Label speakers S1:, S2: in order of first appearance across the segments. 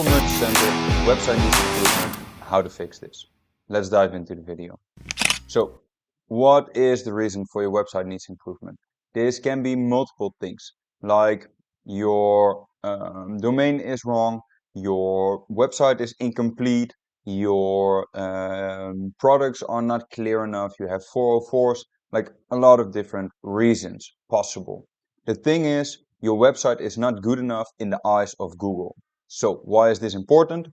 S1: Google Merchant Center, website needs improvement, how to fix this. Let's dive into the video. So, what is the reason for your website needs improvement? This can be multiple things, like your domain is wrong, your website is incomplete, your products are not clear enough, you have 404s, like a lot of different reasons possible. The thing is, your website is not good enough in the eyes of Google. So why is this important?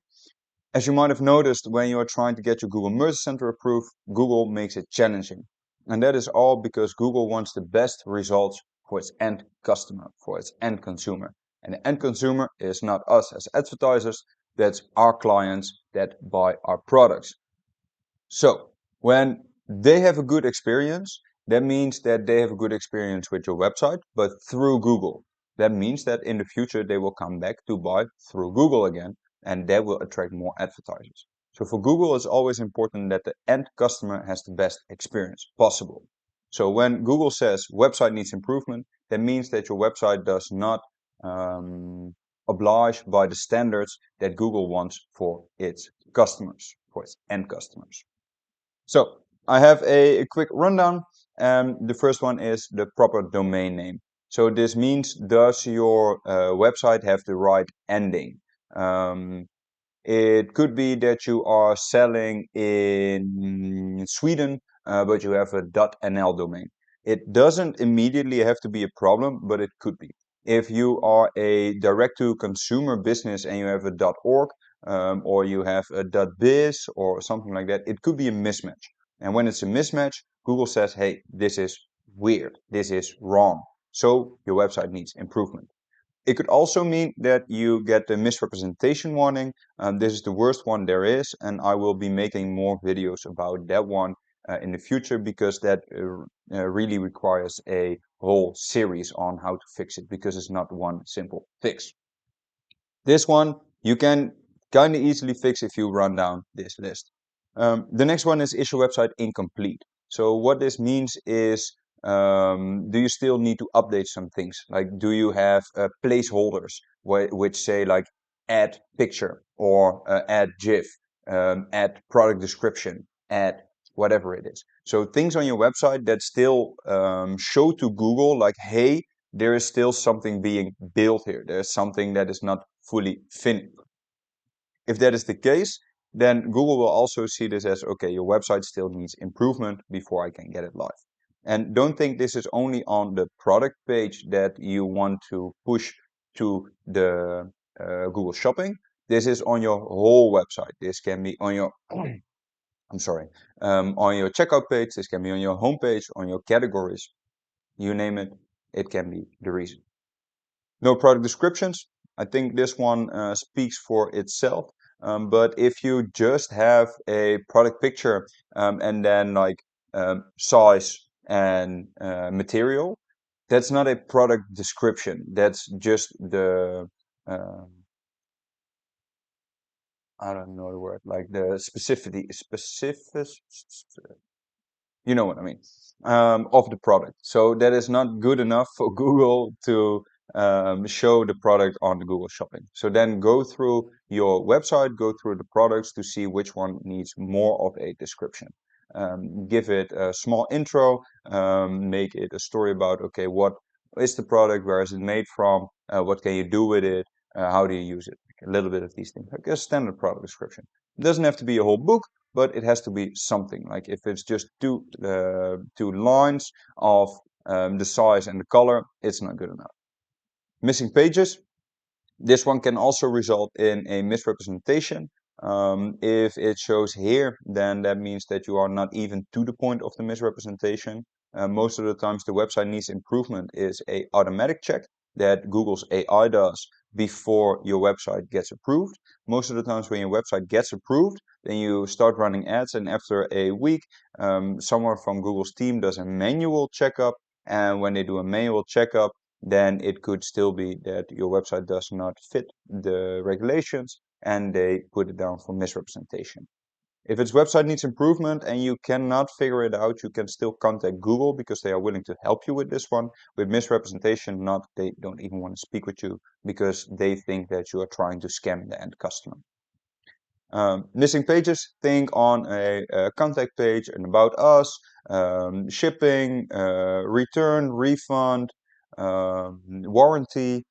S1: As you might have noticed, when you are trying to get your Google Merchant Center approved, Google makes it challenging. And that is all because Google wants the best results for its end customer, for its end consumer. And the end consumer is not us as advertisers, that's our clients that buy our products. So when they have a good experience, that means that they have a good experience with your website, but through Google. That means that in the future they will come back to buy through Google again, and that will attract more advertisers. So for Google, it's always important that the end customer has the best experience possible. So when Google says website needs improvement, that means that your website does not oblige by the standards that Google wants for its customers, for its end customers. So I have a quick rundown. The first one is the proper domain name. So this means, does your website have the right ending? It could be that you are selling in Sweden, but you have a .nl domain. It doesn't immediately have to be a problem, but it could be. If you are a direct-to-consumer business and you have a .org, or you have a .biz or something like that, it could be a mismatch. And when it's a mismatch, Google says, hey, this is weird, this is wrong. So your website needs improvement. It could also mean that you get the misrepresentation warning. This is the worst one there is, and I will be making more videos about that one in the future, because that really requires a whole series on how to fix it, because it's not one simple fix. This one you can kind of easily fix if you run down this list. The next one is your website incomplete? So what this means is, do you still need to update some things? Like, do you have placeholders which say like add picture or add GIF, add product description, add whatever it is. So things on your website that still show to Google like, hey, there is still something being built here. There's something that is not fully finished. If that is the case, then Google will also see this as, okay, your website still needs improvement before I can get it live. And don't think this is only on the product page that you want to push to the Google Shopping. This is on your whole website. This can be on your, I'm sorry, on your checkout page. This can be on your homepage, on your categories, you name it. It can be the reason. No product descriptions. I think this one speaks for itself. But if you just have a product picture and then like size and material, that's not a product description. That's just the I don't know the word, like the you know what I mean, of the product. So that is not good enough for Google to show the product on the Google Shopping. So then go through your website, go through the products to see which one needs more of a description. Give it a small intro, make it a story about, okay, what is the product, where is it made from, what can you do with it, how do you use it, a little bit of these things, like a standard product description. It doesn't have to be a whole book, but it has to be something. Like if it's just two lines of the size and the color, it's not good enough. Missing pages. This one can also result in a misrepresentation. If it shows here, then that means that you are not even to the point of the misrepresentation. Most of the times the website needs improvement is a automatic check that Google's AI does before your website gets approved. Most of the times when your website gets approved, then you start running ads, and after a week, someone from Google's team does a manual checkup, and when they do a manual checkup, then it could still be that your website does not fit the regulations and they put it down for misrepresentation. If its website needs improvement and you cannot figure it out, you can still contact Google because they are willing to help you with this one. With misrepresentation, they don't even want to speak with you because they think that you are trying to scam the end customer. Missing pages, think on a contact page, an about us, shipping, return, refund, warranty,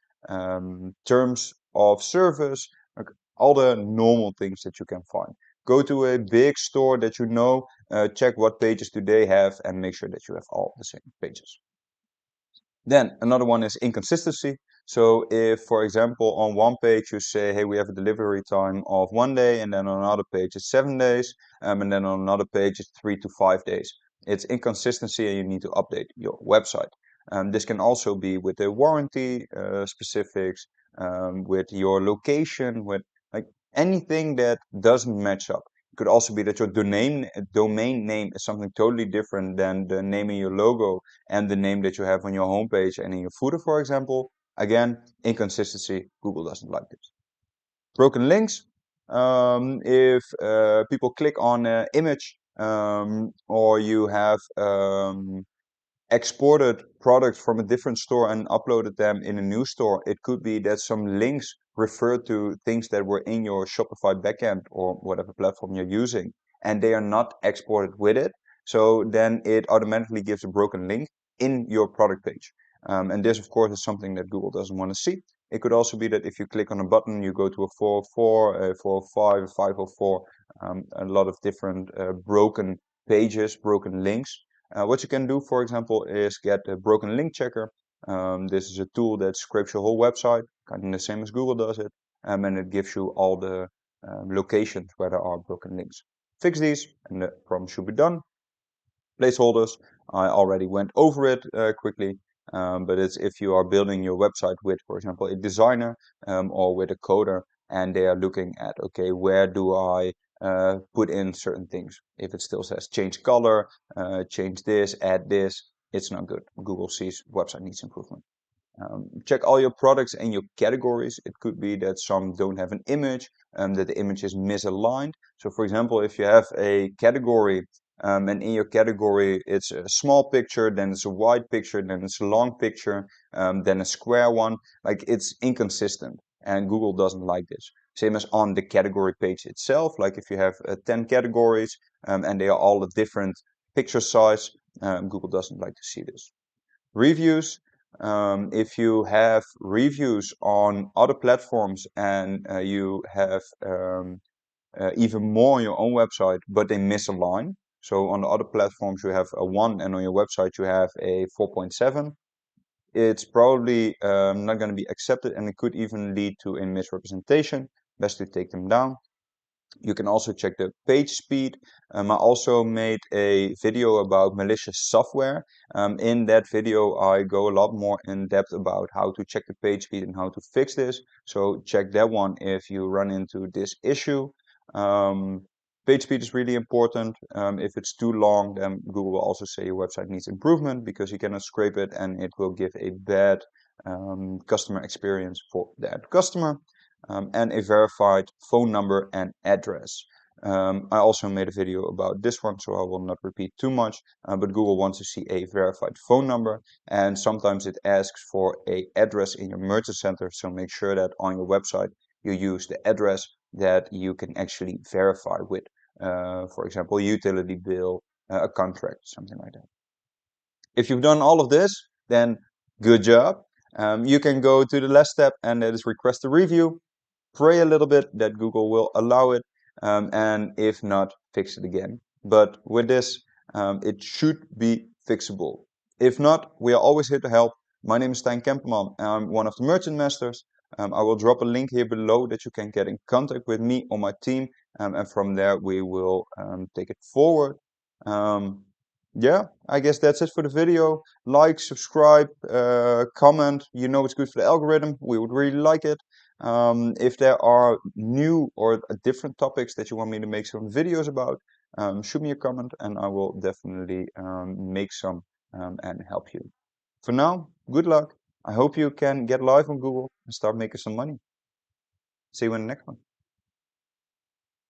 S1: terms of service, like all the normal things that you can find. Go to a big store that you know, check what pages do they have, and make sure that you have all the same pages. Then another one is inconsistency. So if, for example, on one page you say, hey, we have a delivery time of 1 day, and then on another page it's 7 days, and then on another page it's 3 to 5 days. It's inconsistency and you need to update your website. This can also be with the warranty specifics, with your location, with like anything that doesn't match up. It could also be that your domain name is something totally different than the name in your logo and the name that you have on your homepage and in your footer, for example. Again, inconsistency. Google doesn't like this. Broken links. If people click on an image or you have exported products from a different store and uploaded them in a new store, it could be that some links refer to things that were in your Shopify backend or whatever platform you're using, and they are not exported with it. So then it automatically gives a broken link in your product page. And this, of course, is something that Google doesn't want to see. It could also be that if you click on a button, you go to a 404, a 405, a 504, a lot of different broken pages, broken links. What you can do, for example, is get a broken link checker. This is a tool that scrapes your whole website, kind of the same as Google does it, and it gives you all the locations where there are broken links. Fix these, and the problem should be done. Placeholders, I already went over it quickly, but it's if you are building your website with, for example, a designer or with a coder, and they are looking at, okay, where do I put in certain things? If it still says change color, change this, add this, it's not good. Google sees website needs improvement. Check all your products and your categories. It could be that some don't have an image, that the image is misaligned. So for example, if you have a category and in your category it's a small picture, then it's a wide picture, then it's a long picture, then a square one, like it's inconsistent and Google doesn't like this. Same as on the category page itself, like if you have 10 categories and they are all a different picture size, Google doesn't like to see this. Reviews. If you have reviews on other platforms and you have even more on your own website, but they misalign. So on the other platforms you have a 1 and on your website you have a 4.7. It's probably not going to be accepted and it could even lead to a misrepresentation. Best to take them down. You can also check the page speed. I also made a video about malicious software. In that video, I go a lot more in depth about how to check the page speed and how to fix this. So check that one if you run into this issue. Page speed is really important. If it's too long, then Google will also say your website needs improvement because you cannot scrape it and it will give a bad customer experience for that customer. And a verified phone number and address. I also made a video about this one, so I will not repeat too much, but Google wants to see a verified phone number, and sometimes it asks for a address in your merchant center, so make sure that on your website you use the address that you can actually verify with, for example, a utility bill, a contract, something like that. If you've done all of this, then good job. You can go to the last step, and that is request a review. Pray a little bit that Google will allow it, and if not, fix it again. But with this, it should be fixable. If not, we are always here to help. My name is Stijn Kemperman, and I'm one of the Merchant Masters. I will drop a link here below that you can get in contact with me or my team, and from there we will take it forward. Yeah, I guess that's it for the video. Like, subscribe, comment. You know it's good for the algorithm. We would really like it. If there are new or different topics that you want me to make some videos about, shoot me a comment and I will definitely make some and help you. For now, good luck. I hope you can get live on Google and start making some money. See you in the next one.